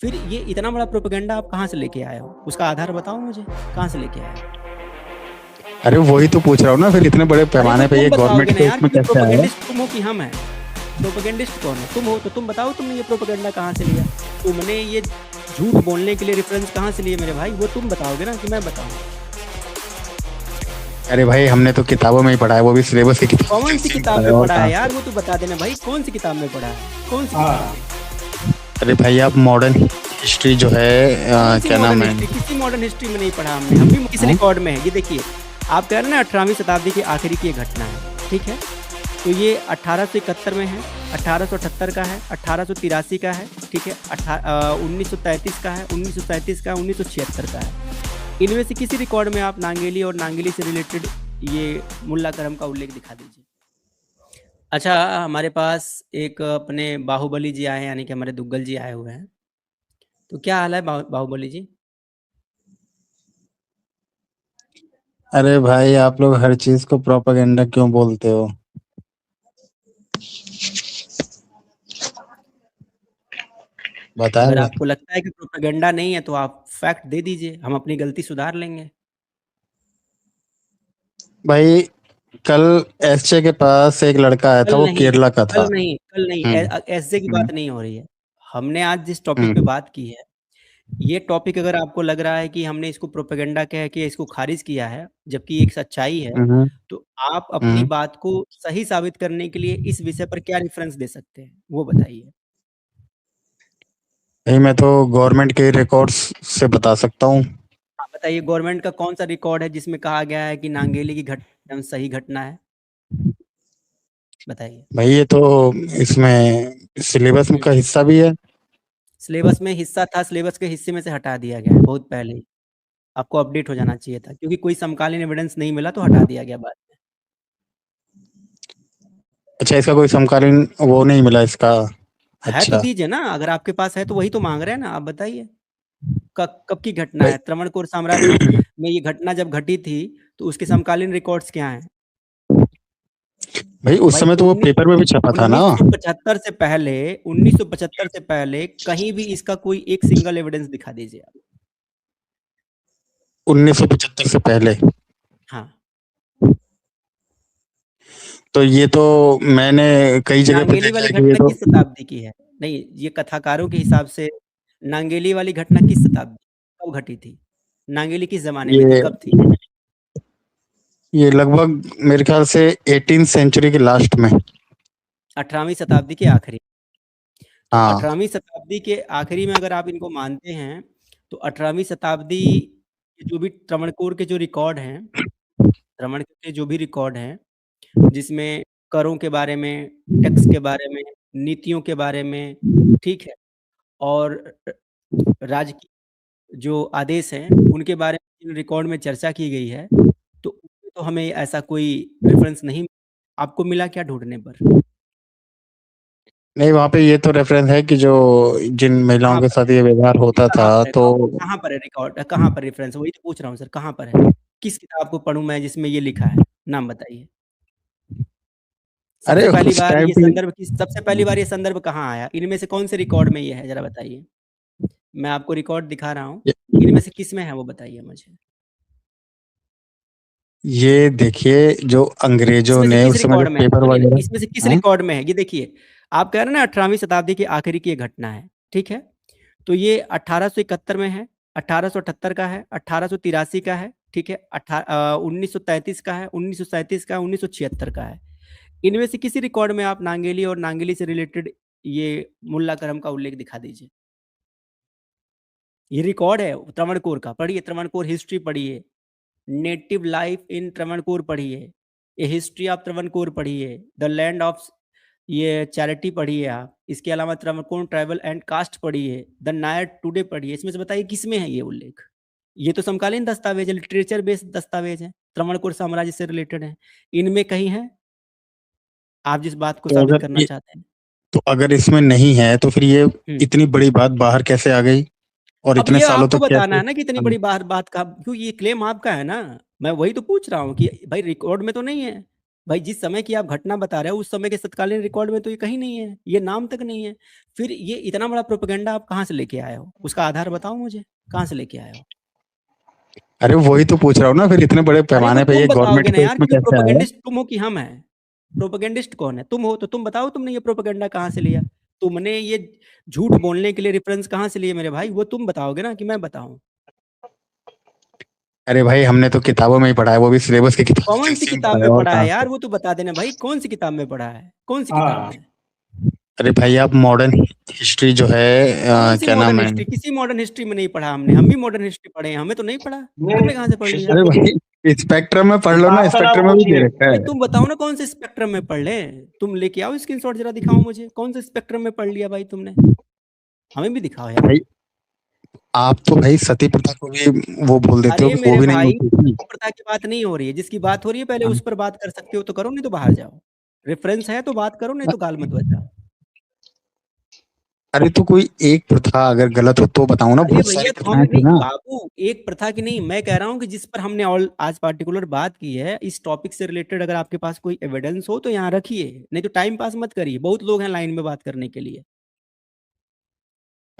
फिर ये इतना बड़ा प्रोपेगेंडा आप कहाँ से लेके आए हो? उसका आधार बताओ मुझे, कहाँ से लेके आए हो? अरे वही तो पूछ रहा हूँ ना, फिर इतने बड़े अरे वो पैमाने पे ये तुम गवर्नमेंट बताओगे ना के यार, उसमें क्योंकि कैसे आया? प्रोपेगेंडिस्ट तुम हो कि हम हैं? प्रोपेगेंडिस्ट कौन है? तुम हो, तो तुम बताओ तुमने ये प्रोपेगेंडा कहाँ से लिया? तुमने ये झूठ बोलने के लिए रेफरेंस कहाँ से लिए मेरे भाई? वो तुम बताओगे ना कि मैं बताऊँ? अरे भाई हमने तो किताबों में ही पढ़ा है, वो भी सिलेबस की किताब कौन सी से ही किताब पढ़ा है, में और पढ़ा है कहाँ यार? से? वो तो बता देना भाई, कौन सी किताब में पढ़ा है? कौन सी किताब हाँ। में? अरे भाई आप मॉडर्न हिस्ट्री जो है कौन सी क्या मॉडर्न नाम है? हिस्ट्री? किसी मॉडर्न हिस्ट्री में नहीं पढ़ा हमने। हम भी किस हाँ? रिकॉर्ड में है? ये देखिए, आप कह रहे हैं ना 18वीं शताब्दी की आखिरी की ये घटना है, ठीक है? तो ये 1871 में है, 1878 का है, 1883 का है, ठीक है? 1933 का है, 1937 का है, 1976 का है। इनमें से किसी रिकॉर्ड में आप नांगेली और नांगेली से रिलेटेड ये मुल्ला करम का उल्लेख दिखा दीजिए। अच्छा, हमारे पास एक अपने बाहुबली जी आए हैं, यानी कि हमारे दुग्गल जी आए हुए हैं। तो क्या हाल है बाहुबली जी? अरे भाई आप लोग हर चीज को प्रोपेगेंडा क्यों बोलते हो? अगर बताएं। आपको लगता है कि प्रोपेगेंडा नहीं है तो आप फैक्ट दे दीजिए, हम अपनी गलती सुधार लेंगे। भाई कल एसचे के पास एक लड़का आया था, कल वो नहीं, केरला का था। कल नहीं, हम्म। ऐसे की हम्म। बात नहीं हो रही है। हमने आज जिस टॉपिक पे हम्म। बात की है, ये टॉपिक अगर आपको लग रहा है कि हमने इसको प्रोपेगेंडा कह के इसको खारिज किया है, जबकि एक सच्चाई है, हम्म। तो आप अपनी हम्म। बात को सही साबित करने के लिए इस विषय पर क्या रेफरेंस दे सकते हैं, वो बताइए। भाई मैं तो गवर्नमेंट के रिकॉर्ड्स से बता सकता हूँ। हाँ, बताइए, गवर्नमेंट का कौन सा रिकॉर्ड है जिसमें कहा गया है कि नांगेली की घटना सही घटना है? बताइए। भाई ये तो इसमें सिलेबस का हिस्सा भी है। सिलेबस में हिस्सा था, सिलेबस के हिस्से में से हटा दिया गया है बहुत पहले ही। आपको अपडेट हो जाना चाहिए था, क्योंकि कोई समकालीन एविडेंस नहीं मिला तो हटा दिया गया बाद में। अच्छा इसका कोई समकालीन वो नहीं मिला इसका? है तो अच्छा। दीजिए ना, अगर आपके पास है तो वही तो मांग रहे हैं ना, आप बताइए। कब कब की घटना भाई है? त्रवणकोर साम्राज्य में ये घटना जब घटी थी तो उसके समकालीन रिकॉर्ड्स क्या हैं? भाई उस भाई समय तो वो पेपर में भी छपा था ना। 1975 से पहले, 1975 से पहले कहीं भी इसका कोई एक सिंगल एविडेंस दिखा दीजिए आप। 1975 से पहले? हाँ। तो ये तो मैंने कई जगह पे नांगेली देखा वाली है कि ये घटना तो किस शताब्दी की है? नहीं, ये कथाकारों के हिसाब से नांगेली वाली घटना किस शताब्दी, कब घटी थी? नांगेली किस जमाने में थी, ये कब थी? ये लगभग मेरे ख्याल से 18th सेंचुरी के लास्ट में। 18वीं शताब्दी के आखिरी। तो हाँ। 18वीं शताब्दी के आखिरी में अगर आप इनको मानते हैं, तो 18वीं शताब्दी के जो भी त्रावणकोर के जो रिकॉर्ड हैं, त्रावणकोर के जो भी रिकॉर्ड हैं, जिसमें करों के बारे में, टैक्स के बारे में, नीतियों के बारे में, ठीक है? और राज्य की जो आदेश हैं, उनके बारे में रिकॉर्ड में चर्चा की गई है, तो उसमें तो हमें ऐसा कोई रेफ़रेंस नहीं। आपको मिला क्या ढूँढने पर? नहीं वहाँ पे ये तो रेफरेंस है कि जो जिन महिलाओं कहाँ के पर साथ है? ये व्यवहार ये होता कहाँ था पर है? तो कहाँ पर है रिकॉर्ड? कहाँ पर रेफ़रेंस? वही तो पूछ रहा हूँ सर, कहाँ पर है? किस किताब को पढ़ूँ मैं जिसमें ये लिखा है? नाम बताइए। अरे उस टाइम पे सबसे पहली बार ये संदर्भ कहाँ आया? इनमें से कौन से रिकॉर्ड में ये है, ज़रा बताइए? मैं आपको रिकॉर्ड दिखा रहा हूँ, इनमें से किसमें है वो बताइए मुझे? ये देखिए जो अंग्रेजों इसमें से ने किस उस समय जो रिकॉर्ड में है? पेपर सुनिए ना, इसमें से किस वगैरह। हाँ? रिकॉर्ड में है? ये देखिए, आप कह रहे हैं ना 18वीं शताब्दी की आखिरी की ये घटना है, ठीक है? तो ये 1871 में है, 1878 का है, 1883 का है, ठीक है? 1933 का है, 1937 का है, 1976 का है। इनमें से किसी रिकॉर्ड में आप नांगेली और नांगेली से रिलेटेड ये मुल्ला करम का उल्लेख दिखा दीजिए। ये रिकॉर्ड है त्रावणकोर का, पढ़िए त्रावणकोर हिस्ट्री पढ़िए, नेटिव लाइफ इन त्रावणकोर पढ़िए, ए हिस्ट्री ऑफ त्रावणकोर पढ़िए, द लैंड ऑफ ये चैरिटी पढ़िए आप। इसके अलावा त्रावणकोर ट्राइबल एंड कास्ट पढ़िए, द नायर टुडे पढ़िए। इसमें से बताइए किसमें है ये उल्लेख? ये तो समकालीन दस्तावेज है, लिटरेचर बेस्ड दस्तावेज है, त्रावणकोर साम्राज्य से रिलेटेड है। इनमें कहीं है आप जिस बात को तो साबित अगर करना ये चाहते हैं? तो अगर इसमें नहीं है तो फिर ये हुँ। इतनी बड़ी बात बाहर कैसे आ गई और अब इतने ये सालों आपको तक बताना कैसे है ना कि इतनी चली? बड़ी बात का, क्योंकि ये क्लेम आपका है ना। मैं वही तो पूछ रहा हूँ कि भाई रिकॉर्ड में तो नहीं है। भाई जिस समय की आप घटना बता रहे हो उस समय के तत्कालीन रिकॉर्ड में तो ये कहीं नहीं है, ये नाम तक नहीं है। फिर ये इतना बड़ा प्रोपेगेंडा आप कहाँ से लेके आए हो? उसका आधार बताओ मुझे, कहाँ से लेके आए हो? अरे वही तो पूछ रहा हूँ ना, फिर इतने बड़े अरे वो पैमाने पे तुम ये बताओगे गवर्नमेंट ना पे यार इसमें कि ये कैसे आया? प्रोपेगेंडिस्ट तुम हो कि हम हैं? प्रोपेगेंडिस्ट कौन है? तुम हो, तो तुम बताओ तुमने ये प्रोपेगेंडा कहाँ से लिया? तुमने ये झूठ बोलने के लिए रेफरेंस कहाँ से लिए मेरे भाई? वो तुम बताओगे ना कि मैं बताऊँ? अरे भाई हमने तो किताबों में ही पढ़ा है, वो भी सिलेबस की किताब कौन सी सेम किताब पढ़ा है, में और पढ़ा है कहाँ से? यार? वो तो बता देना भाई, कौन सी किताब में पढ़ा है? कौन सी किताब हाँ में? अरे भाई आप मॉडर्न हिस्ट्री जो है कौन सी क्या मॉडर्न नाम है? हिस्ट्री? किसी मॉडर्न हिस्ट्री में नहीं पढ़ा हमने। हम भी मॉडर्न हिस्ट्री पढ़े हैं, हमें तो नहीं पढ़ा। तुमने कहाँ से पढ़ लिया? अरे भाई स्पेक्ट्रम में पढ़ लो ना, आप का नाम स्पेक्ट्रम में भी दे पूछिए। रखा भाई है। तुम बताओ ना कौन से स्पेक्ट्रम में पढ़ ले। तुम लेके आओ स्क्रीनशॉट, जरा दिखाओ मुझे कौन से स्पेक्ट्रम में पढ़ लिया भाई तुमने। हमें भी दिखाओ यार। भाई आप तो भाई सती प्रथा को भी वो बोल देते हो अरे कि वो मेरे भी नहीं भाई, होती थी। प्रथा की बात नहीं हो रही है, जिसकी बात हो रही है पहले उस पर बात कर सकते हो तो करो, नहीं तो बाहर जाओ। रेफरेंस है तो बात करो, नहीं तो गाल मत बजाओ। अरे तो कोई एक प्रथा अगर गलत हो तो बताओ ना, अरे बहुत सारी भैया तो प्रथाएं हमें थी नहीं ना। बाबू, एक प्रथा की नहीं, मैं कह रहा हूँ कि जिस पर हमने ऑल आज पार्टिकुलर बात की है, इस टॉपिक से रिलेटेड अगर आपके पास कोई एविडेंस हो तो यहाँ रखिए, नहीं तो टाइम पास मत करिए, बहुत लोग हैं लाइन में बात करने के लिए।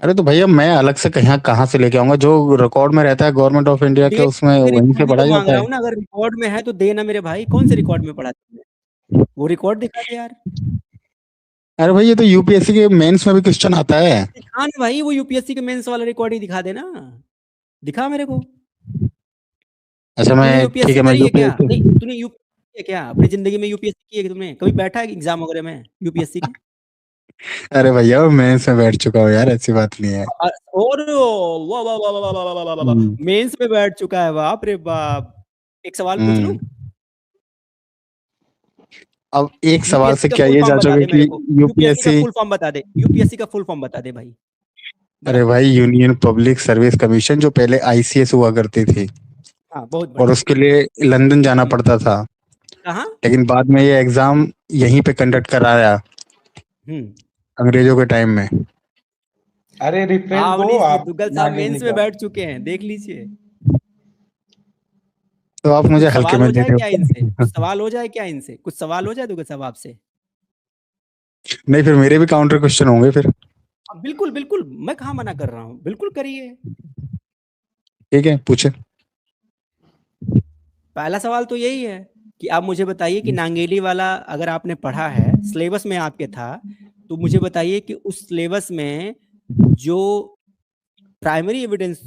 अरे तो भैया मैं अलग से कहीं कहाँ से लेके आऊंगा? जो रिकॉर्ड में रहता है गवर्नमेंट ऑफ इंडिया के, दे उसमें मेरी वहीं से तभी तो पढ़ा मांग जाता रहा है। हूँ ना, अगर रिकॉर्ड में है तो देना मेरे भाई। कौन से रिकॉर्ड में पढ़ा तुमने? वो रिकॉर्ड दिखा दे यार। अरे भाई ये तो यूपीएससी के मेंस में भी क्वेश्चन आता है। दिखा ना भाई, वो यूपीएससी के मेंस वाला रिकॉर्ड ही दिखा देना। दिखा मेरे को। अच्छा तूने मैं ठीक यूपीएससी है, मैं करी है क्या? नहीं, यूपीएससी। तूने यूपीएससी क्या अपनी जिंदगी में यूपीएससी की है कि तुमने कभी बैठा है एग्जाम वगैरह में यूपीएससी के? अरे भैया मैं मेंस में बैठ चुका हूँ यार, ऐसी बात नहीं है। और वाह वाह वाह वाह वाह वाह वाह वाह वाह, हम्म, मेंस में बैठ चुका है, बाप रे बाप। एक सवाल पूछ लूं? हम्म। अब एक सवाल यूपीएससी से का क्या फुल ये फॉर्म बता जांचोगे दे मेरे कि को। यूपीएससी का यूपीएससी? फुल फॉर्म बता दे, यूपीएससी का फुल फॉर्म बता दे भाई। अरे बता। भाई यूनियन पब्लिक सर्विस कमीशन, जो पहले आईसीएस हुआ करती थी, हाँ, बहुत और बढ़िया। उसके लिए लंदन जाना पड़ता था, कहाँ? लेकिन बाद में ये एग्जाम यहीं पे कंडक्ट कराया हम्म। अंग्रेजों के टाइम में। अरे रिफरेंस दो ऑब्वियसली आप दुग्गल साहब नागेली मेंस में का। बैठ चुके हैं, देख लीजिए। तो आप मुझे कुछ हल्के सवाल में हो ले जाए रहे क्या इनसे? हो? कुछ सवाल हो जाए क्या इनसे? कुछ सवाल हो जाए दुग्गल साहब आपसे? नहीं, फिर मेरे भी काउंटर क्वेश्चन होंगे फिर। हाँ, बिल्कुल बिल्कुल, मैं कहाँ मना कर रहा हूँ, बिल्कुल करिए। ठीक है, पूछे। पहला सवाल तो यही है कि आप मुझे बताइए कि नांगेली वाला अगर आपने पढ़ा है, सिलेबस में आपके था, तो मुझे बताइए कि उस सिलेबस में जो प्राइमरी एविडेंस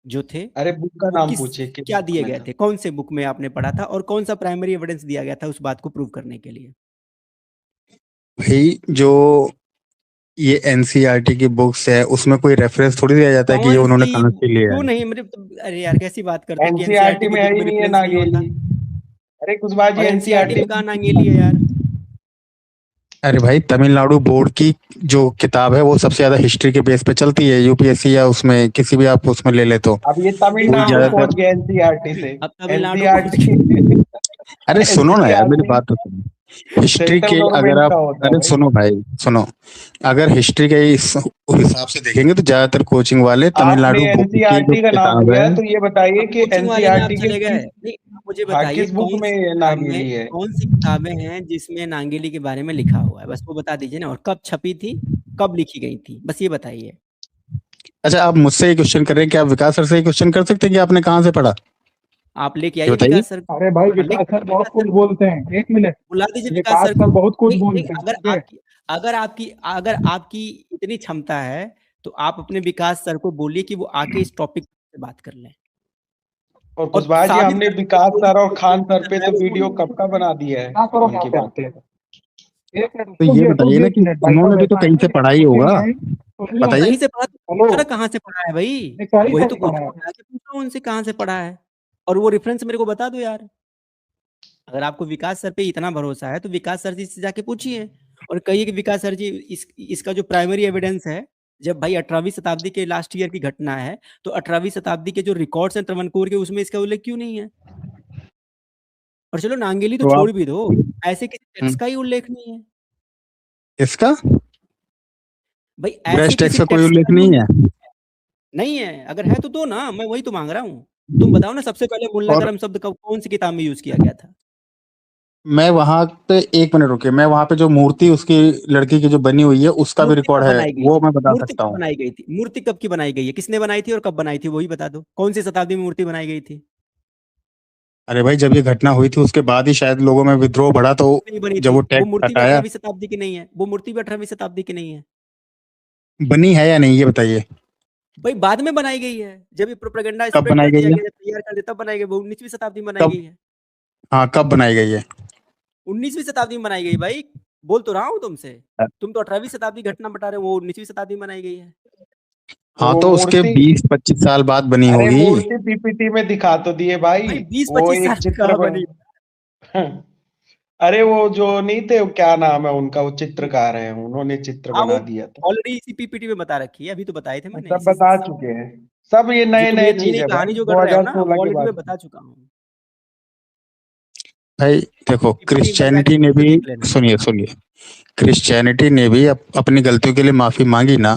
जो थे अरे बुक का वो नाम किस पूछिए, किस क्या बुक दिए में गए था। थे, कौन से बुक में आपने पढ़ा था और कौन सा प्राइमरी एविडेंस दिया गया था उस बात को प्रूव करने के लिए? भाई जो ये एनसीईआरटी की बुक्स है, उसमें कोई रेफरेंस थोड़ी दिया जाता है कि ये कौन उन्होंने सी? कहाँ से लिया क्यों है। नहीं मेरे? अरे यार कैसी बात करते हो कि एनसीईआरटी एनसीईआरटी की में है बुक ही में नहीं है रेफरेंस नहीं नागेली। होता? अरे कुशवाहा जी और एनसीईआरटी एनसीईआरटी में कहाँ नांगेली है यार? अरे भाई तमिलनाडु बोर्ड की जो किताब है वो सबसे ज्यादा हिस्ट्री के बेस पे चलती है, यूपीएससी या उसमें किसी भी आप उसमें ले ले तो अब ये देखा वही तमिलनाडु आपने? पहुंच ज्यादातर। गया एनसीईआरटी से। अब तमिलनाडु पहुंच गए। एनसीईआरटी अरे सुनो ना यार, मेरी एनसीईआरटी बात तो सुनो। हिस्ट्री सेंट्रल के अगर गवर्नमेंट आप, का होता है अरे भाई। सुनो भाई सुनो, अगर हिस्ट्री के इस हिसाब से देखेंगे तो ज्यादातर कोचिंग वाले आपने तमिलनाडु बोर्ड की जो एनसीईआरटी का नाम किताब लिया है। है तो ये बताइए अब कि कोचिंग वाले में आप एनसीईआरटी के चले गए। किस, नहीं, आप मुझे हाँ बताइए किस बुक कौन में सी ये किताब में, नागेली है। कौन सी किताबें हैं जिसमें नांगेली के बारे में लिखा हुआ है, बस वो बता दीजिए ना। और कब छपी थी, कब लिखी गई थी, बस ये बताइए। अच्छा आप मुझसे ही क्वेश्चन कर रहे हैं, क्या आप विकास सर से ही क्वेश्चन कर सकते हैं कि आपने कहाँ से पढ़ा? आप लेके ये आइए बताइए। विकास सर को। अरे भाई हाँ, विकास लेके सर आइए बहुत विकास कुछ सर को। बोलते हैं, एक मिनट। बुला दीजिए विकास विकास सर सर को। बहुत कुछ नहीं नहीं, बोलते हैं, अगर ठीक है। आपकी अगर आपकी इतनी क्षमता है तो आप अपने विकास सर को बोलिए कि वो आके इस टॉपिक पे बात कर लें और और कुशवाहा जी साबित हमने कर दें कि विकास जो सर और जो खान सर पे है तो वो वीडियो कब का बना दिया है विकास सर यहाँ उनकी पे बात। आते हैं। एक मिनट तो ये बताइए रुकिए, ना एक कि मिनट भाई उन्होंने साहब, भी तो ऐसा कहीं से है पढ़ा ही कुछ होगा। नहीं है, कुछ नहीं तो है। बताइए। कहीं से पढ़ा तो हेलो, पूछो ना कहाँ से पढ़ा है भाई। एक सारी वही सर तो से पढ़ा पूछो, है। जाके पूछो उनसे कहाँ से पढ़ा है और वो रेफरेंस मेरे को बता दो यार। अगर आपको विकास सर पे इतना भरोसा है तो विकास सर जी से जाके पूछिए और कहिए कि विकास सर जी इसका जो प्राइमरी एविडेंस है, जब भाई 18वीं शताब्दी के लास्ट ईयर की घटना है तो 18वीं शताब्दी के जो रिकॉर्ड्स हैं त्रवणकोर के, उसमें इसका उल्लेख क्यों नहीं है? और चलो नांगेली तो तो आप छोड़ भी दो, ऐसे किसी टेक्स्ट का ही उल्लेख नहीं है इसका भाई, ऐसे ब्रेस्ट टैक्स किसी का कोई टेक्स्ट उल्लेख का ही नहीं उल्लेख है। नहीं है। अगर है तो दो ना, मैं वही तो मांग रहा हूँ। तुम बताओ ना सबसे पहले और मूलनागरम शब्द का कौन सी किताब में यूज किया गया था? मैं वहां पे 1 मिनट रुके, मैं वहां पे जो मूर्ति उसकी लड़की की जो बनी हुई है उसका भी मूर्ति रिकॉर्ड कब है, बनाई गई वो थी? मैं बता मूर्ति सकता कब हूँ। बनाई गई थी? मूर्ति कब की बनाई गई है? किसने बनाई थी और कब बनाई थी? वही बता दो। कौन सी शताब्दी में मूर्ति बनाई गई थी? अरे भाई जब ये घटना हुई थी उसके बाद ही शायद लोगों में विद्रोह बढ़ा, तो नहीं बनी जब थी वो वो टैक्स मूर्ति भी हटाया। 18वीं शताब्दी की नहीं है। वो मूर्ति भी 18वीं शताब्दी की नहीं है बनी है या नहीं ये बताइए। भाई, बाद में बनाई गई है। जब ये प्रोपेगेंडा कब स्प्रेड बनाई कर गई दिया है? गया, जब तैयार कर दिया तब बनाई गई। वो 19वीं शताब्दी में बनाई कब? गई है। हाँ, कब बनाई गई है? 19वीं शताब्दी में बनाई गई भाई। बोल तो रहा हूँ तुमसे। तुम तो 18वीं शताब्दी घटना बता रहे हो, वो 19वीं शताब्दी में बनाई गई है। हाँ, वो तो उसके मूर्ति, 20-25 साल बाद बनी अरे होगी। मूर्ति पीपीटी में दिखा तो दिए भाई। भाई वो 20-25 एक साल चित्र कहाँ बनी? अरे वो जो नहीं थे, वो क्या नाम है उनका, वो चित्रकार है, उन्होंने चित्र हाँ, वो बना दिया था। ऑलरेडी इसी पीपीटी में बता रखी है। अभी तो बताए थे मैंने सब इसी बता चुके हैं। सब ये जो नए तुम नए ये नई चीज नई है भाई, कहानी जो कर रहे हो ना, 2016 वो के ऑलरेडी बाद मैं की। बता चुका हूँ। भाई देखो, पीपीटी एक बार क्रिश्चियनिटी ने जाके भी, देख लेना। सुनिए सुनिए, क्रिश्चियनिटी ने भी अपनी गलतियों के लिए माफी मांगी ना,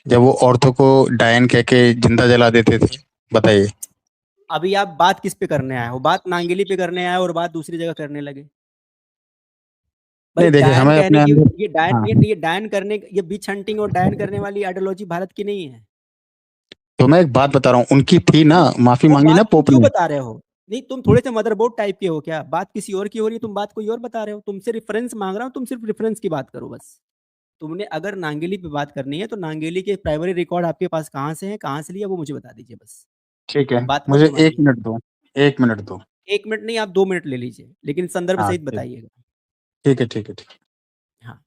जब वो औरतों को डायन कह के जिंदा जला देते थे। बताइए। अभी आप बात किस पे करने आए हो? बात नांगेली पे करने आए हो और बात दूसरी जगह करने लगे। भाई नहीं देखिए, डायन हमें कहने अपने की, अंदर। ये डायन, हाँ, ये डायन करने, ये बिच हंटिंग और डायन करने वाली आइडियोलॉजी भारत की नहीं है। तो मैं एक बात बता रहा हूँ, उनकी थी ना, माफी वो मांगी ना बात तुम पोप क्यों ने। बता रहे हो? नहीं, तुम थोड़े से मदरबोर्ड टाइप के हो क्या? बात किसी और की हो रही है, तुम बात कोई और बता रहे हो। तुमसे रेफरेंस मांग रहा हूँ, तुम सिर्फ रेफरेंस की बात करो बस। तुमने अगर नांगेली पे बात करनी है तो नांगेली के प्राइमरी रिकॉर्ड आपके पास कहाँ से है, कहाँ से लिया, वो मुझे बता दीजिए बस। ठीक है, बात मत मुझे एक घुमाइए। मिनट दो। 1 मिनट दो। 1 मिनट नहीं, आप 2 मिनट ले लीजिए, लेकिन संदर्भ हाँ सहित ठीक। बताइएगा। ठीक है, ठीक है, ठीक है। हाँ,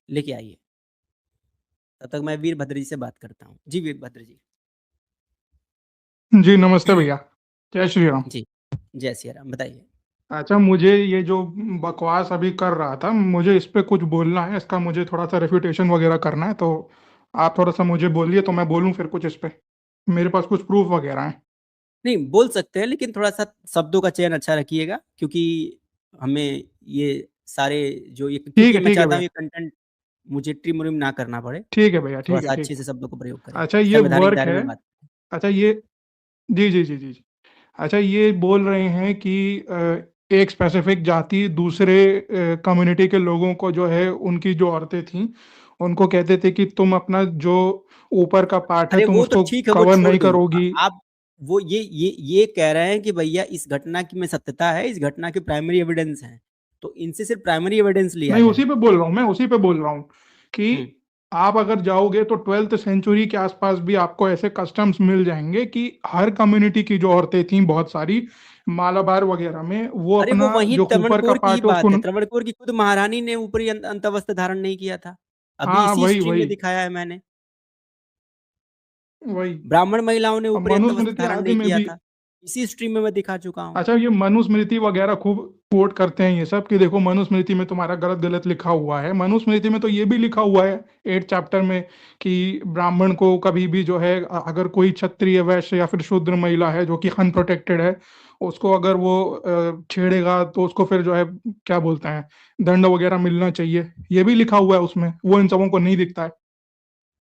लेके आइए। तब तक मैं वीरभद्र जी से बात करता हूँ। जी वीरभद्र जी। जी नमस्ते भैया, जय श्री राम। जी, जय सिया राम, बताइए। अच्छा, मुझे ये जो बकवास अभी कर रहा था, मुझे इस पे कुछ बोलना है, इसका मुझे थोड़ा सा रेफ्यूटेशन वगैरह करना है, तो आप थोड़ा सा मुझे बोलिए तो मैं बोलूँ फिर कुछ इस पे। मेरे पास कुछ प्रूफ वगैरह है। नहीं, बोल सकते हैं, लेकिन थोड़ा-सा शब्दों का चयन अच्छा रखिएगा, क्योंकि हमें ये सारे जो ये, क्योंकि मैं ठीक है चाहता हूँ भैया, ये कंटेंट मुझे ट्रिम-व्रिम ना करना पड़े। ठीक है भैया, ठीक है, थोड़ा-सा ठीक अच्छे है। से शब्दों का प्रयोग करें। अच्छा ये संवैधानिक वर्क दायरे है। में बात करें। अच्छा ये, जी जी जी जी जी। अच्छा ये बोल रहे हैं कि एक स्पेसिफिक जाति दूसरे कम्युनिटी के लोगों को जो है, उनकी जो औरतें थीं, उनको कहते थे कि तुम अपना जो ऊपर का पार्ट है अरे तुम वो तो उसको ठीक है, वो कवर छोड़ नहीं दो। करोगी। आप वो ये कह रहे हैं कि भैया इस घटना की में सत्यता है, इस घटना के प्राइमरी एविडेंस हैं, तो इनसे सिर्फ प्राइमरी एविडेंस लिया नहीं, जाए। उसी पे बोल रहा हूँ मैं, उसी पे बोल रहा हूँ कि हुँ। आप अगर जाओगे तो 12th सेंचुरी के आसपास भी आपको ऐसे कस्टम्स मिल जाएंगे कि हर कम्युनिटी की जो औरतें थी बहुत सारी, मालाबार वगैरह में, वो अरे वो अपना वहीं जो ऊपर का त्रवणकोर की ही पार्ट है उसको बात है। त्रवणकोर की खुद महारानी ने ऊपरी अंतवस्त्र धारण नहीं किया था। अभी हाँ इसी वही स्ट्रीम वही में दिखाया है मैंने। वही। ब्राह्मण महिलाओं ने अब ऊपरी अंतवस्त्र मनुस्मृति धारण आदि नहीं में किया भी, था। इसी स्ट्रीम में मैं दिखा चुका हूँ। अच्छा ये मनुस्मृति वगैरह खूब कोट करते हैं ये सब कि देखो मनुस्मृति में तुम्हारा गलत गलत लिखा हुआ है। मनुस्मृति में तो ये भी लिखा हुआ है 8 चैप्टर में कि ब्राह्मण को कभी भी जो है, अगर कोई क्षत्रिय वैश्य या फिर शूद्र महिला है जो कि अनप्रोटेक्टेड है, उसको अगर वो छेड़ेगा तो उसको फिर जो है, क्या बोलते हैं, दंड वगैरह मिलना चाहिए। ये भी लिखा हुआ है उसमें, वो इन सबों को नहीं दिखता है।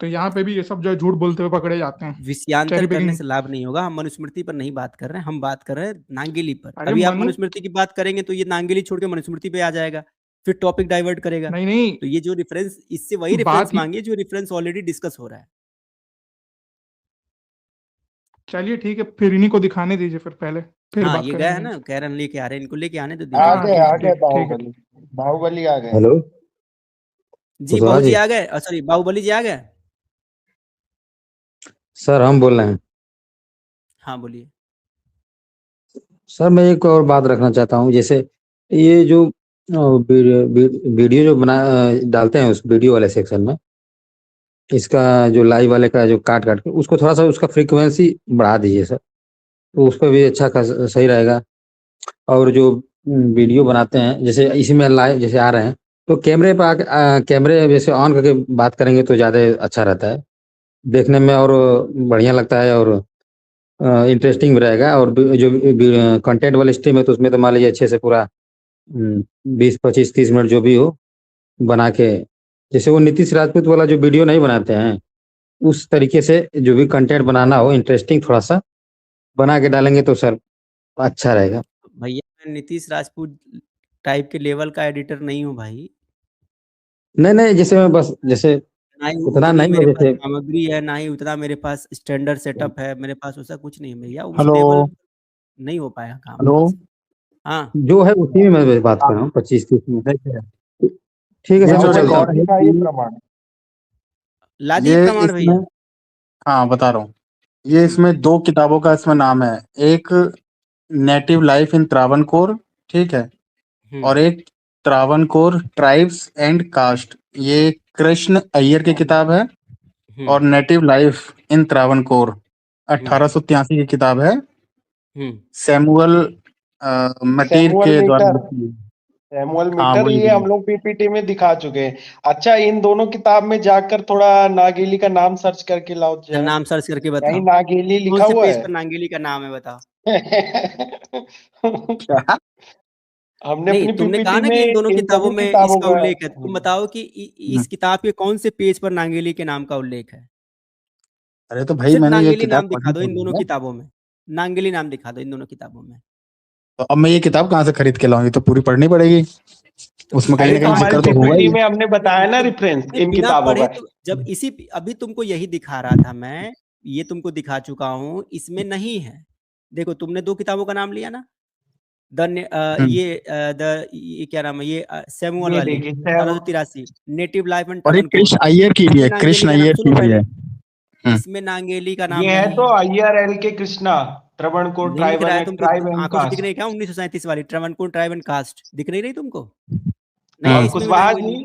तो यहाँ पे भी ये सब जो है झूठ बोलते हुए पकड़े जाते हैं, विषयांतर चेरी करने पिकिंग। से लाभ नहीं होगा। हम मनुस्मृति पर नहीं बात कर रहे हैं, हम बात कर रहे हैं नांगेली पर। अरे अभी आप मनु मनुस्मृति की बात करेंगे तो ये नांगेली छोड़ के मनुस्मृति पे आ जाएगा, फिर टॉपिक डाइवर्ट करेगा। नहीं नहीं, तो ये जो रेफरेंस, इससे वही रेफरेंस बात ही, मांगिए जो रेफरेंस ऑलरेडी डिस्कस हो रहा है। चलिए ठीक है, फिर इन्हीं को दिखाने दीजिए फिर पहले, फिर हाँ, बात ये गया है करेंगे ना, इनसे। कह रहे हैं लेके आ रहे हैं, इनको लेके आने तो आ दीजिए। हाँ गए ठीक आ है, गए ठीक है, ठीक है। बाहुबली। बाहुबली आ गए। हेलो जी कुशवाहा बहू जी जी। आ गए, सॉरी बाहुबली जी आ गए। सर हम बोल रहे हैं। हाँ बोलिए। सर मैं एक और बात रखना चाहता हूँ, जैसे ये जो वीडियो जो डालते हैं उस वीडियो वाले सेक्शन में, इसका जो लाइव वाले का जो काट काट के उसको थोड़ा सा उसका फ्रीक्वेंसी बढ़ा दीजिए सर, तो उस पर भी अच्छा खासा सही रहेगा। और जो वीडियो बनाते हैं जैसे इसी में लाइव जैसे आ रहे हैं, तो कैमरे पर कैमरे जैसे ऑन करके बात करेंगे तो ज़्यादा अच्छा रहता है देखने में, और बढ़िया लगता है, और इंटरेस्टिंग भी रहेगा। और जो कंटेंट वाली स्ट्रीम है तो उसमें तो मान लीजिए अच्छे से पूरा 20-25-30 मिनट जो भी हो बना के, जैसे वो नीतीश राजपूत वाला जो वीडियो नहीं बनाते हैं उस तरीके से जो भी कंटेंट बनाना हो इंटरेस्टिंग थोड़ा सा बना के डालेंगे तो सर अच्छा रहेगा। भैया मैं नीतीश राजपूत टाइप के लेवल का एडिटर नहीं हूँ भाई। नहीं, जैसे मैं बस जैसे ना ही उतना उतनी नहीं है मेरे पास जैसे सामग्री है, ना ही उतना मेरे पास स्टैंडर्ड सेटअप है, मेरे पास वैसा कुछ नहीं है भैया, उस हेलो लेवल नहीं हो पाया काम हेलो मेरे से। हाँ, जो है उसी में मैं बात कर रहा हूँ 25-30 में। ठीक है ये सर, जो मैं चलता हूँ। रिकॉर्ड है दिखाइए प्रमाण। ला दिए ये प्रमाण इसमें, भैया? हाँ बता रहा हूँ, ये इसमें 2 किताबों का इसमें नाम है। एक नेटिव लाइफ इन त्रावणकोर, ठीक है, और हुँ, एक त्रावणकोर ट्राइब्स एंड कास्ट, ये कृष्ण अय्यर की किताब है। हुँ, और नेटिव लाइफ इन त्रावणकोर हुँ, 1883 की किताब है, हुँ। सैमुअल मटीर सैमुअल के द्वारा मीटर, लिखी है। सैमुअल हाँ मीटर, वही ये वही। हम लोग पीपीटी में दिखा चुके हैं। अच्छा, इन दोनों किताब में जाकर थोड़ा नागेली का नाम सर्च करके लाओ जरा। नाम सर्च करके कहीं बताओ, नागेली कौन लिखा से हुआ पेज है? पर नांगेली का नाम है बताओ? क्या? हमने नहीं, अपनी तुमने कहा पीपीटी ना में कि इन दोनों इन किताबों सभी में किताबों इसका का उल्लेख है, तो तुम बताओ कि हम्म, इस किताब के कौन से पेज पर नांगेली के नाम का उल्लेख है? अरे तो भाई सिर्फ मैंने ये नांगेली किताब नाम दिखा पढ़ी दो इन थोड़ी दोनों है। किताबों में, नांगेली नाम दिखा दो इन दोनों किताबों में। तो अब मैं ये किताब कहाँ से खरीद के लाऊं? ये तो पूरी पढ़नी पड़ेगी, तो उसमें कहीं इसलिए अरे ना तो तो कहीं आपको हमारी जिक्र तो दिखाया होगा पीपीटी ही। में हमने बताया ना तो रेफरेंस नहीं इन बिना किताबों पढ़े का। तो जब इसी अभी तुमको यही दिखा रहा था मैं, ये तुमको दिखा चुका हूँ, इसमें नहीं है। देखो तुमने 2 किताबों का नाम लिया ना? हम्म, ये क्या नाम है ये सैमुअल ये वाली देखिए 1883 नेटिव लाइफ एंड और एक ट्रावणकोर, कृष्ण अय्यर की भी इसमें है, नांगेली कृष्ण का नाम अय्यर की सुनो भी पहले, है। इसमें नांगेली का नाम ये है नहीं तो है। अय्यर एल के कृष्णा, त्रावणकोर नहीं दिख रहा है तुमको? ट्राइब एंड आँखों से दिख कास्ट। नहीं क्या 1937 वाली ट्रावणकोर ट्राइब एंड कास्ट दिख नहीं रही तुमको? नहीं है और हम्म, इसमें भी नांगेली।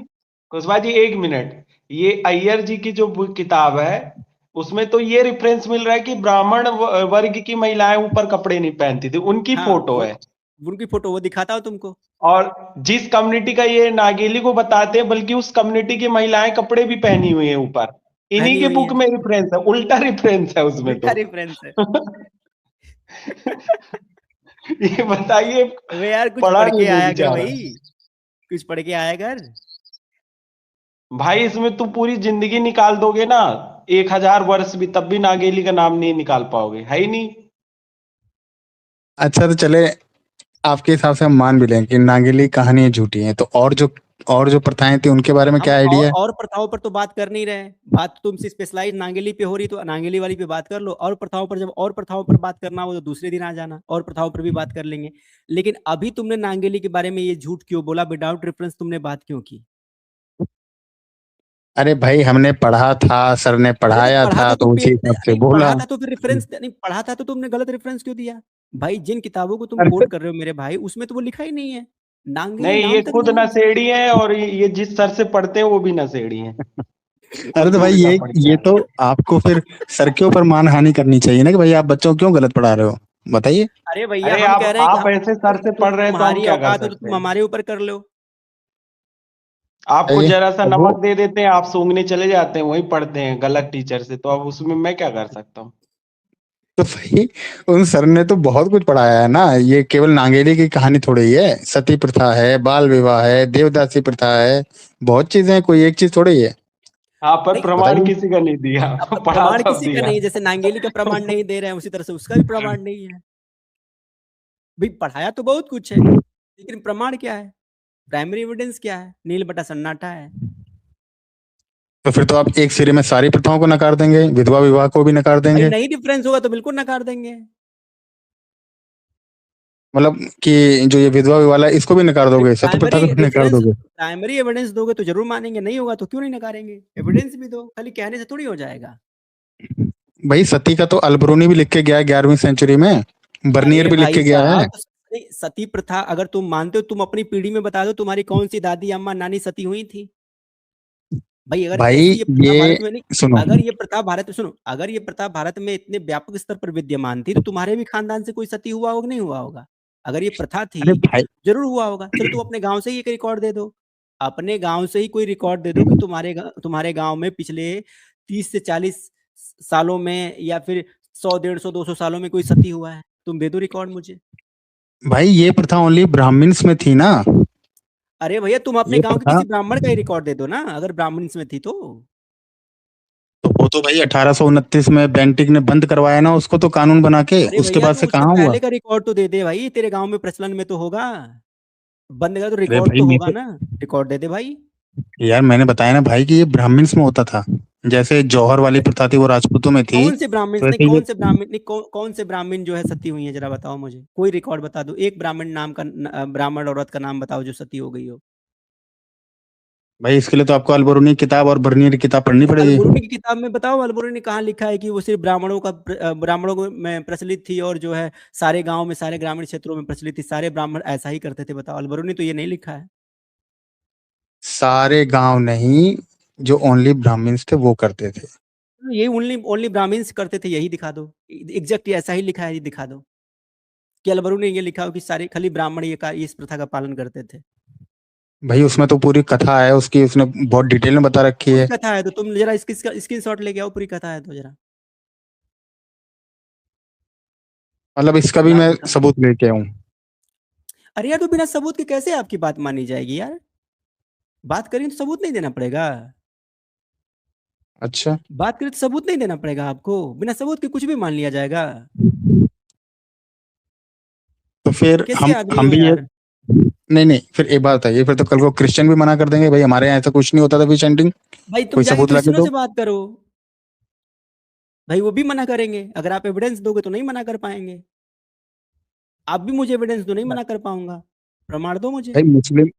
कुशवाहा जी एक मिनट, ये अय्यर जी की जो किताब है उसमें तो ये रेफरेंस मिल रहा है कि ब्राह्मण वर्ग की महिलाएं ऊपर कपड़े नहीं पहनती थी, उनकी हाँ, फोटो वो है। उनकी फोटो वो दिखाता हूँ तुमको। और जिस कम्युनिटी का ये नागेली को बताते हैं, बल्कि उस कम्युनिटी की महिलाएं कपड़े भी पहनी हुई है ऊपर। इन्हीं पहनी के हुई बुक है, में रेफरेंस है, उल्टा रेफरेंस है उसमें उल्टा तो। रेफरेंस है। ये बताइए, अबे यार कुछ पढ़ा पढ़ नहीं के वो आया कर बेचारा। भाई, कुछ पढ़ के आया कर। भाई इसमें तू पूरी जिंदगी निकाल दोगे ना, 1000 वर्ष भी, तब भी नागेली का नाम नहीं निकाल पाओगे, है ही नहीं। अच्छा तो चले, आपके हिसाब से हम मान भी लें कि नागेली कहानियां झूठी हैं, तो और जो प्रथाएं थी उनके बारे में हम क्या आइडिया है? और प्रथाओं पर तो बात कर नहीं रहे, बात तो तुमसे स्पेशलाइज नांगेली पे हो रही, तो नांगेली वाली पे बात कर लो। और प्रथाओं पर, जब और प्रथाओं पर बात करना हो तो दूसरे दिन आ जाना, और प्रथाओं पर भी बात कर लेंगे। लेकिन अभी तुमने नांगेली के बारे में ये झूठ क्यों बोला, विदाउट रेफरेंस तुमने बात क्यों की? अरे भाई हमने पढ़ा था, सर ने अरे तो पढ़ाया पढ़ा था, था तो तो उसी हिसाब से नहीं बोला। पढ़ा था तो फिर रेफरेंस नहीं पढ़ा था तो तुमने गलत रेफरेंस क्यों दिया? भाई जिन किताबों को तुम अरे कोट कर रहे हो मेरे भाई, उसमें तो वो लिखा ही नहीं है, नांगेली नहीं, ये नाम तक खुद नहीं है। नशेड़ी है, और ये जिस सर से पढ़ते हैं वो भी नशेड़ी है। अरे तो उल्टा भाई उल्टा ये पढ़ के ये आ तो गए। आपको फिर सर के ऊपर मानहानि करनी चाहिए ना, कि भाई आप बच्चों को क्यों गलत पढ़ा रहे हो, बताइए। अरे भैया अरे हम कह आप रहे हैं कि आप ऐसे सर से पढ़ रहे हैं तो हम तुम्हारी क्या कर औकात हो तो सकते तुम हैं? हमारे ऊपर कर लो। आपको बताइए जरा सा अब वो, नमक दे देते हैं, आप सूंघने चले जाते हैं, वही पढ़ते हैं गलत टीचर से, तो अब उसमें मैं क्या कर सकता हूँ? तो भाई उन सर ने तो बहुत कुछ पढ़ाया है ना, ये केवल नांगेली की कहानी थोड़ी ही है, सती प्रथा है, बाल विवाह है, देवदासी प्रथा है, बहुत चीजें हैं, कोई एक चीज थोड़ी है। हाँ, पर नहीं प्रमाण बताइए। किसी का नहीं दिया। अब पढ़ा प्रमाण सब किसी का दिया। नहीं है, जैसे नांगेली का प्रमाण नहीं दे रहे हैं उसी तरह से उसका भी प्रमाण नहीं है। भाई पढ़ाया तो बहुत कुछ है, लेकिन प्रमाण क्या है? प्राइमरी एविडेंस क्या है? नील बटा सन्नाटा है। तो फिर तो आप एक सिरे में सारी प्रथाओं को नकार देंगे, विधवा विवाह को भी नकार भाई देंगे, नहीं डिफरेंस होगा तो बिल्कुल नकार देंगे। मतलब कि जो ये विधवा विवाह है इसको भी नकार अरे दोगे, सती प्रथा को भी नकार दोगे? प्राइमरी एविडेंस दोगे तो जरूर मानेंगे, नहीं होगा तो क्यों नहीं नकारेंगे? एविडेंस भी दो, खाली कहने से थोड़ी हो जाएगा। भाई सती का तो अलबरूनी भी लिख के गया है 11वीं सेंचुरी में, बर्नियर अरे भी लिख भाई के गया है। साहब, नहीं, सती प्रथा अगर तुम मानते हो, तुम अपनी पीढ़ी में बता दो तुम्हारी कौन सी दादी अम्मा नानी सती हुई थी? भाई अगर भाई ऐसी ये प्रथा ये भारत में नहीं, सुनो, अगर ये प्रथा भारत में सुनो, अगर ये प्रथा भारत में इतने व्यापक स्तर पर विद्यमान थी तो तुम्हारे भी खानदान से कोई सती हुआ होगा नहीं हुआ होगा? अगर ये प्रथा अरे थी भाई जरूर हुआ होगा। चलो तुम अपने गांव से ही एक रिकॉर्ड दे दो, अपने गांव से ही कोई रिकॉर्ड दे दो कि तुम्हारे गांव में पिछले 30 से 40 सालों में या फिर 100 150 200 सालों में कोई सती हुआ है, तुम दे दो रिकॉर्ड मुझे। भाई ये प्रथा ओनली ब्राह्मण्स में थी ना, अरे भैया तुम अपने ये गांव के प्रथा किसी ब्राह्मण का ही रिकॉर्ड दे दो ना, अगर ब्राह्मण्स में थी तो। तो वो तो भाई 1829 में बेंटिक ने बंद करवाया ना उसको, तो कानून बना के, अरे उसके भैया बाद तो से उससे कहाँ हुआ? पहले का रिकॉर्ड तो दे दे भाई, तेरे गांव में प्रचलन में तो होगा। बंद का तो अरे रिकॉर्ड भाई तो मैं होगा तो, ना, रिकॉर्ड दे दे भाई। यार मैंने बताया ना भाई कि ये ब्राह्मण्स में होता था, जैसे जौहर वाली प्रथा थी वो राजपूतों में थी, कौन से ब्राह्मण नहीं, वैसे ये। कौन से ब्राह्मण नहीं, कौन से ब्राह्मण जो है सती हुई है, जरा बताओ मुझे, कोई रिकॉर्ड बता दो, एक ब्राह्मण नाम का ब्राह्मण औरत का नाम बताओ जो सती हो गई हो। भाई इसके लिए तो आपको अलबरूनी किताब और बर्नियर की किताब पढ़नी पड़ेगी। अलबरूनी की किताब में बताओ, अलबरूनी ने कहाँ लिखा है कि वो सिर्फ ब्राह्मणों में प्रचलित थी, और जो है सारे गांव में, सारे ग्रामीण क्षेत्रों में प्रचलित थी, सारे ब्राह्मण ऐसा ही करते थे? बताओ, अलबरूनी तो ये नहीं लिखा है। सारे गांव नहीं, जो ओनली ब्राह्मण्स थे वो करते थे। ये ओनली ओनली ब्राह्मण्स करते थे, यही दिखा दो, एग्जैक्ट ऐसा ही लिखा है, ये दिखा दो कि अलबरूनी ने ये लिखा हो कि सारे खाली ब्राह्मण इस प्रथा का पालन करते थे। भाई उसमें तो पूरी कथा है उसकी, उसने बहुत डिटेल में बता रखी पूरी है। कथा है तो तुम जरा इसकी स्क्रीनशॉट लेके आओ, पूरी कथा है तो जरा मतलब इसका भी लाओ मैं बताओ। सबूत लेके आऊं? अरे यार, तो बिना सबूत के कैसे आपकी बात मानी जाएगी यार? बात करें तो सबूत नहीं देना पड़ेगा? अच्छा, बात करें तो सबूत नहीं देना पड़ेगा आपको? बिना सबूत के कुछ भी मान लिया जाएगा? तो फिर कैसे हम आदमी हम हो भी ये, यार? नहीं नहीं, फिर एक बात बताइए, फिर तो कल को क्रिश्चियन भी मना कर देंगे भाई हमारे यहाँ ऐसा कुछ नहीं होता था फिश हंटिंग, भाई तुम कोई जाके सबूत ला के क्रिश्चियनों दो। से बात करो, भाई वो भी मना करेंगे, अगर आप एविडेंस दोगे तो नहीं मना कर पाएंगे। आप भी मुझे एविडेंस दो, नहीं मना कर पाऊंगा, प्रमाण दो मुझे। भाई मुस्लिम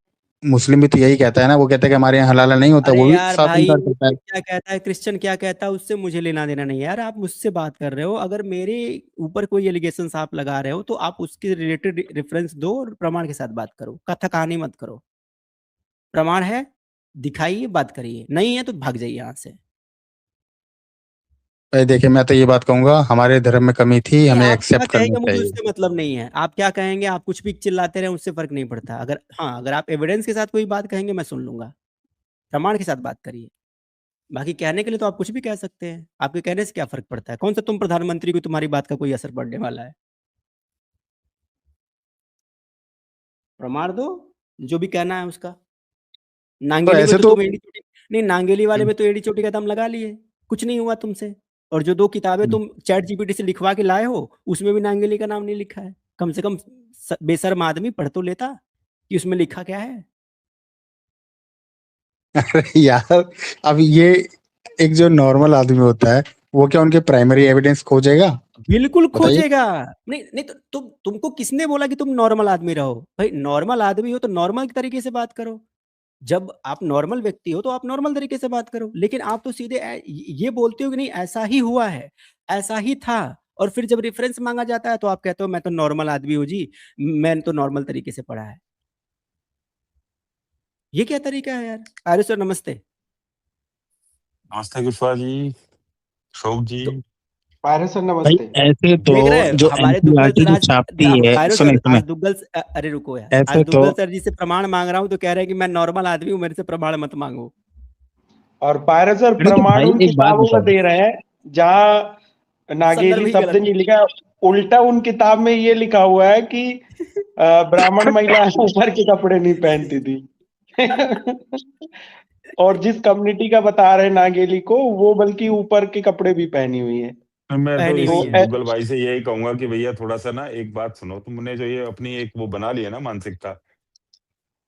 मुस्लिम भी तो यही कहता है ना, वो कहता है कि हमारे यहाँ हलाला नहीं होता, अरे वो भी यार साफ भाई, इनकार करता है। मुस्लिम क्या कहता है, क्रिश्चियन क्या कहता है, उससे मुझे लेना देना नहीं है यार। आप मुझसे बात कर रहे हो, अगर मेरे ऊपर कोई एलिगेशन आप लगा रहे हो तो आप उसके रिलेटेड रेफरेंस दो और प्रमाण के साथ बात करो, कथा कहानी मत करो। प्रमाण है, दिखाइए, बात करिए, नहीं है तो भाग जाइए यहाँ से। भाई देखिए, मैं तो ये बात कहूंगा, हमारे धर्म में कमी थी, नहीं, हमें आप क्या एक्सेप्ट करना कहेंगे मुझे चाहिए। उससे मतलब नहीं है, आप क्या कहेंगे, आप कुछ भी चिल्लाते रहे, उससे फर्क नहीं पड़ता। अगर हाँ, अगर आप एविडेंस के साथ कोई बात कहेंगे मैं सुन लूंगा, प्रमाण के साथ बात करिए। बाकी कहने के लिए तो आप कुछ भी कह सकते हैं, आपके कहने से क्या फर्क पड़ता है? कौन सा तुम प्रधानमंत्री को तुम्हारी बात का कोई असर पड़ने वाला है? प्रमाण दो, जो भी कहना है उसका। तो नांगेली में ऐसे तो तो तुम एड़ी चोटी, नहीं नांगेली वाले में तो एड़ी चोटी का दम लगा लिए, कुछ नहीं हुआ तुमसे। और जो 2 किताबें तुम चैट जीपीटी से लिखवा के लाए हो, उसमें भी नांगेली का नाम नहीं लिखा है। कम से कम बेशर्म आदमी पढ़ तो लेता कि उसमें लिखा क्या है। अरे यार, अब ये एक जो नॉर्मल आदमी होता है, वो क्या उनके प्राइमरी एविडेंस खोजेगा? बिल्कुल बताइए। खोजेगा। नहीं नहीं, तो तुमको किसने बोला कि तुम नॉर्मल आदमी रहो? भाई नॉर्मल आदमी हो तो नॉर्मल तरीके से बात करो। जब आप नॉर्मल व्यक्ति हो तो आप नॉर्मल तरीके से बात करो, लेकिन आप तो सीधे ये बोलते हो कि नहीं ऐसा ही हुआ है, ऐसा ही था, और फिर जब रेफरेंस मांगा जाता है तो आप कहते हो मैं तो नॉर्मल आदमी हूँ जी, मैंने तो नॉर्मल तरीके से पढ़ा है। ये क्या तरीका है यार? आर्य सर नमस्ते। नमस्ते कुशवाहा जी, अशोक जी। तो पायरे सर भाई नमस्ते। ऐसे तो देख रहे हैं जो हमारे दुग्गल एनसीईआरटी सर जो आज, छापती है, आर्य सुने सर सुने, आज अरे रुको यार, आज ऐसे तो दुग्गल सर जी से प्रमाण मांग रहा हूँ तो कह रहे हैं कि मैं नॉर्मल आदमी हूँ, मेरे से प्रमाण मत मांगो। और पायरे सर अरे तो प्रमाण भाई उन एक बात किताबों का बताओ, दे रहे हैं जहां संदर्भ नागेली ही शब्द गलत नहीं लिखा है। उल्टा उन किताब में ये लिखा हुआ है कि ब्राह्मण महिलाएं ऊपर के कपड़े नहीं पहनती थी। और जिस कम्युनिटी का बता रहे हैं नागेली को, वो बल्कि ऊपर के कपड़े भी पहनी हुई है। मैं तो पहनी इस हुई तो है। दुग्गल भाई से यही कहूंगा कि भैया थोड़ा सा ना एक बात सुनो, तुमने जो ये अपनी एक वो बना लिया ना मानसिकता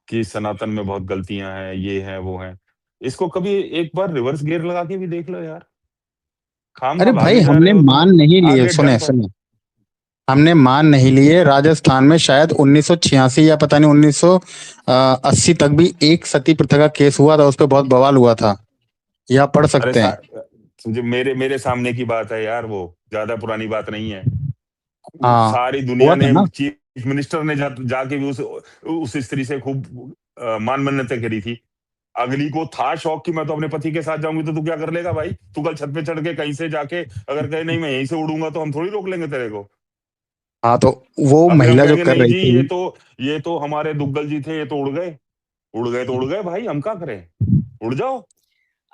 कि सनातन में बहुत गलतियां हैं, ये है वो है, इसको कभी एक बार रिवर्स गियर लगा के भी देख लो यार। खाम अरे खा भाई भागे जा हमने रहे हो तुम मान नहीं लिए, आगे डर सुने पर। सुने, हमने मान नहीं लिए। राजस्थान में शायद 1986 या पता नहीं 1980 तक भी एक सती प्रथा का केस हुआ था, उस पर बहुत बवाल हुआ था, या पढ़ अरे सकते हैं। जो मेरे मेरे सामने की बात है यार, वो ज्यादा पुरानी बात नहीं है। हाँ, सारी हुआ दुनिया था ने, ना। चीफ मिनिस्टर ने जाके भी उस स्त्री से खूब मान मन्नतें करी थी। अगली को था शौक कि मैं तो अपने पति के साथ जाऊंगी, तो तू क्या कर लेगा भाई? तू कल छत पे चढ़ के कहीं से जाके अगर कहे नहीं मैं यहीं से उड़ूंगा, तो हम थोड़ी रोक लेंगे तेरे को। हाँ तो वो और फिर हम महिला जो कहेंगे कर नहीं रही जी, थी, ये तो हमारे दुग्गल जी थे, ये तो उड़ गए। उड़ गए तो उड़ गए भाई, हम क्या करें? उड़ जाओ।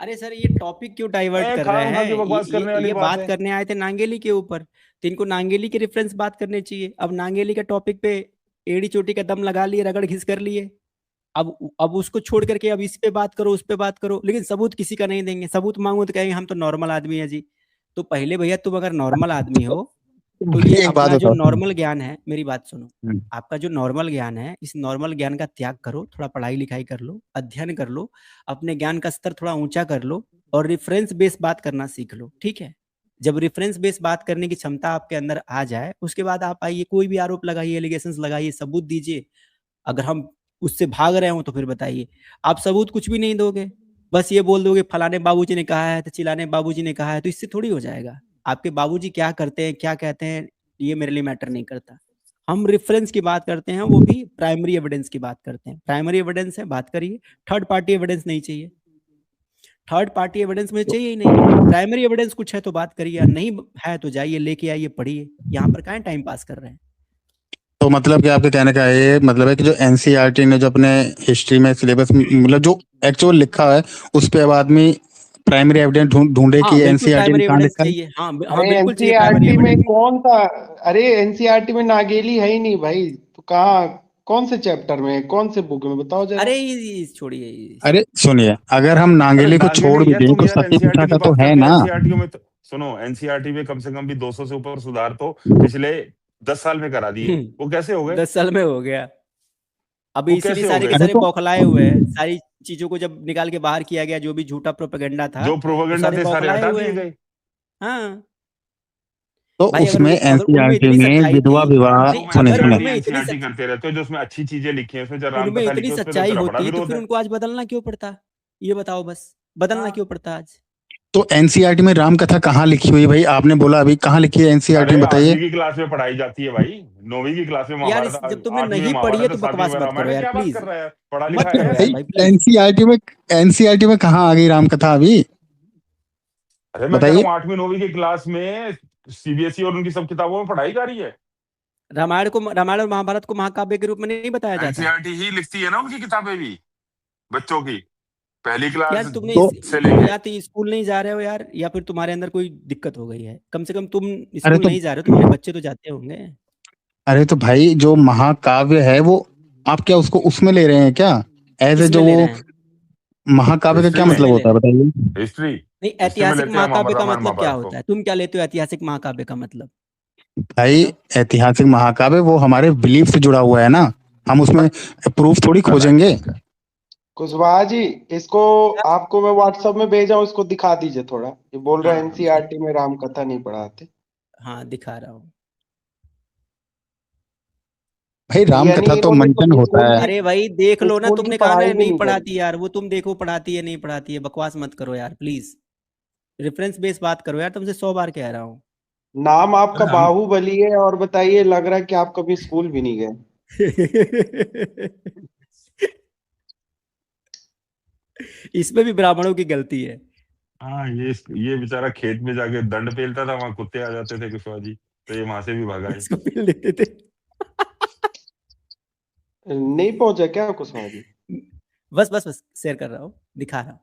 अरे सर, ये टॉपिक क्यों डाइवर्ट कर रहे खाम खा के हैं? बकवास करने वाली ये बात बात है। करने आए थे नांगेली के ऊपर, तो इनको नांगेली के रेफरेंस बात करने चाहिए। अब नांगेली का टॉपिक पे एड़ी चोटी का दम लगा लिए, रगड़ घिस कर लिए। अब उसको छोड़ करके अब इस पे बात करो, उस पे बात करो, लेकिन सबूत किसी का नहीं देंगे। सबूत मांगो तो कहेंगे हम तो नॉर्मल आदमी है जी। तो पहले भैया तुम अगर नॉर्मल आदमी हो तो ये एक बात अपना जो बताओ। नॉर्मल ज्ञान है, मेरी बात सुनो, हम्म। आपका जो नॉर्मल ज्ञान है, इस नॉर्मल ज्ञान का त्याग करो, थोड़ा पढ़ाई लिखाई कर लो, अध्ययन कर लो, अपने ज्ञान का स्तर थोड़ा ऊंचा कर लो और रेफरेंस बेस बात करना सीख लो, ठीक है। जब रेफरेंस बेस बात करने की क्षमता आपके अंदर आ जाए, उसके बाद आप आइए, कोई भी आरोप लगाइए, एलिगेशंस लगाइए, सबूत दीजिए। अगर हम उससे भाग रहे हो तो फिर बताइए। आप सबूत कुछ भी नहीं दोगे, बस ये बोल दोगे फलाने बाबूजी ने कहा है, तो चिल्लाने बाबूजी ने कहा है, तो इससे थोड़ी हो जाएगा। आपके बाबूजी क्या करते हैं, क्या कहते हैं, ये मेरे लिए मैटर नहीं करता। हम रेफरेंस की बात करते हैं, वो भी प्राइमरी एविडेंस की बात करते हैं। प्राइमरी एविडेंस है, बात करिए। थर्ड पार्टी एविडेंस नहीं चाहिए, थर्ड पार्टी एविडेंस मुझे चाहिए ही नहीं। प्राइमरी एविडेंस कुछ है तो बात करिए, नहीं है तो जाइए लेके आइए, पढ़िए। यहाँ पर काहे टाइम पास कर रहे हैं। तो मतलब कि आपके कहने का ये मतलब है कि जो एनसीईआरटी ने जो अपने हिस्ट्री में सिलेबस मतलब जो एक्चुअल लिखा है उस पे अब आदमी प्राइमरी एविडेंस ढूंढे हाँ कि बिल्कुल एनसीईआरटी ने प्राइमरी कहाँ एविडेंस लिखा है। चाहिए। हाँ हाँ अरे बिल्कुल चाहिए प्राइमरी एनसीईआरटी में एविडेंस। कौन था? अरे एनसीईआरटी में नागेली है ही नहीं भाई। तो कहाँ, कौन से चैप्टर में, कौन से बुक में, बताओ जरा। अरे ये छोड़िए अरे सुनिए, अगर हम अरे नांगेली को छोड़ नागेली भी है दें तुम तो यार, सती एनसीईआरटी प्रथा की का तो बात है करते हैं। ना। एनसीईआरटी में तो सुनो, एनसीईआरटी में कम से कम भी 200 से ऊपर सुधार तो पिछले 10 साल में करा दिए। वो कैसे हो गए? 10 साल में हो गया। अभी वो इसीलिए कैसे हो सारे के गए? अरे सारे तो बौखलाए हुए हैं। सारी चीजों को जब निकाल के बाहर किया गया, जो भी झूठा प्रोपेगेंडा था, जो वो प्रोपेगेंडा सारे थे सारे बौखलाए हटा हुए दिए हैं। गए। हाँ तो भाई, उसमें अगर उनमें एनसीईआरटी इतनी में सच्चाई थी, विधवा विवाह नहीं तुम सुनिए अगर सुनिए। एनसीईआरटी उनमें इतनी एनसीईआरटी करते रहते हो, जो उसमें अच्छी चीजें लिखी है, उसमें जो उनमें रामकथा इतनी लिखी है उसमें सच्चाई तो बड़ा होती तो विरोध फिर है। उनको आज बदलना क्यों पड़ता? ये बताओ बस, बदलना हाँ। क्यों पड़ता आज? तो एनसीईआरटी में राम कथा कहाँ लिखी हुई है भाई? आपने बोला अभी कहाँ लिखी है एनसीईआरटी अरे में, 8वीं बताइए। की क्लास में पढ़ाई जाती है भाई, 9वीं की क्लास में यार महाभारत, जब तुमने 8वीं में नहीं पढ़ी है महाभारत है, तो 7वीं बकवास में मत रामायण करो है। यार क्या बात कर प्लीज। रहा है यार, पढ़ा मत लिखा है करो यार। यार भाई भाई प्लीज। एनसीईआरटी में कहाँ आ गई राम कथा अभी? अरे मैं कह रहा बताइए। हूँ 8वीं 9वीं की क्लास में सीबीएसई और उनकी सब किताबों में पढ़ाई जा रही है। रामायण और महाभारत को महाकाव्य के रूप में नहीं बताया जाता? एनसीईआरटी ही लिखती है ना उनकी किताबें भी, बच्चों की, पहली यार क्लास तुमने तो से लेके। या तो स्कूल नहीं जा रहे हो यार, या फिर तुम्हारे अंदर कोई दिक्कत हो गई है। कम से कम तुम अरे स्कूल तो नहीं जा रहे हो, तुम्हारे बच्चे तो जाते होंगे। अरे तो भाई जो महाकाव्य है वो आप क्या उसको उसमें ले रहे हैं क्या? एज ए किसमें जो ले रहे वो हैं? महाकाव्य का हिस्ट्री क्या में, मतलब किसमें ले होता है रहे हैं? बताइए। हिस्ट्री नहीं, हिस्ट्री में ऐतिहासिक लेते हैं महाकाव्य का रामायण मतलब क्या महाभारत को। होता है? तुम क्या लेते हो ऐतिहासिक महाकाव्य का मतलब? भाई बताओ। ऐतिहासिक महाकाव्य वो हमारे बिलीफ से जुड़ा हुआ है ना, हम उसमें प्रूफ थोड़ी खोजेंगे। कुशवाहा जी, इसको आपको मैं व्हाट्सएप में भेजा हूँ, इसको दिखा दीजिए थोड़ा। ये बोल रहे हैं हाँ एनसीईआरटी में राम कथा नहीं पढ़ाते। हाँ दिखा रहा हूँ। भाई राम यानी कथा तो इन्होंने मंचन होता है। अरे भाई देख लो ना, स्कूल की तुमने कहा ना पढ़ाई भी नहीं नहीं करी। पढ़ाती यार, वो तुम देखो पढ़ाती है नहीं पढ़ाती है, बकवास मत करो यार प्लीज। रेफरेंस बेस बात करो यार, तुमसे 100 बार कह रहा हूँ। नाम आपका अरे हम बाहुबली है और बताइए, लग रहा है कि आप कभी स्कूल भी नहीं गए। इसमें भी ब्राह्मणों की गलती है। हाँ, ये बेचारा खेत में जाके दंड पेलता था, वहां कुत्ते आ जाते थे कुशवाहा जी, तो ये वहां से भी भागा है। इसको पील देते थे। नहीं पहुंचा क्या कुशवाहा जी? बस बस बस शेयर कर रहा हूँ, दिखा रहा हूँ।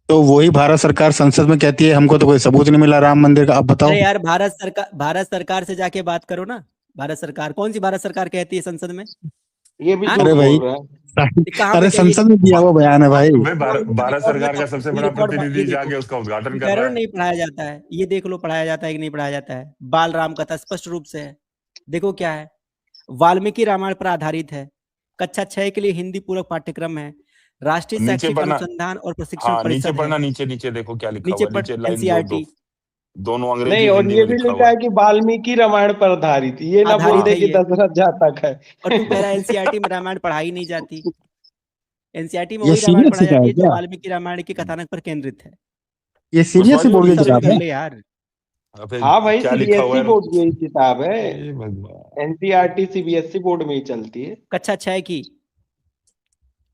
तो वही भारत सरकार संसद में कहती है हमको तो कोई सबूत नहीं मिला राम मंदिर का, आप बताओ। अरे यार भारत सरकार से जाके बात करो ना। भारत सरकार कौन सी भारत सरकार कहती है संसद में? ये भी हाँ? झूठ अरे भाई बोल रहा है। ये कहाँ पे अरे चाहिए? संसद में दिया हुआ बयान है भाई। भाई भारत सरकार का सबसे बड़ा प्रतिनिधि ये देखो, जाके उसका उद्घाटन तुम कर कह रहे रहा हो है। नहीं पढ़ाया जाता है, ये देख लो पढ़ाया जाता है कि नहीं पढ़ाया जाता है। बाल राम कथा स्पष्ट रूप से है, देखो क्या है। वाल्मीकि रामायण पर आधारित है। कक्षा 6 के लिए हिंदी पूरक पाठ्यक्रम है। राष्ट्रीय नीचे शैक्षिक पढ़ना, अनुसंधान और प्रशिक्षण हाँ नीचे परिषद है। पढ़ना, नीचे नीचे देखो क्या लिखा नीचे हुआ है, पढ़ नीचे लाइन दो, एनसीईआरटी दोनों नहीं, अंग्रेजी और हिंदी ये में भी लिखा लिखा हुआ है है। कि वाल्मीकि रामायण पर आधारित। ये ना बोल आधारित दे है कि ये। दशरथ जातक है। और तू कह रहा है एनसीईआरटी में रामायण पढ़ाई नहीं जाती। एनसीईआरटी में ये वही रामायण पढ़ाई सीबीएसई का जाती है है जो क्या? वाल्मीकि रामायण के कथानक पर केंद्रित है। ये कुशवाहा सीबीएसई जी वो बोर्ड की सर्च नीचे किताब कर है? ले यार। अबे हाँ भाई, क्या लिखा हुआ सीबीएसई है? बोर्ड की ही किताब है। हे भगवान, एनसीईआरटी सीबीएसई बोर्ड में ही चलती है। कक्षा 6 की।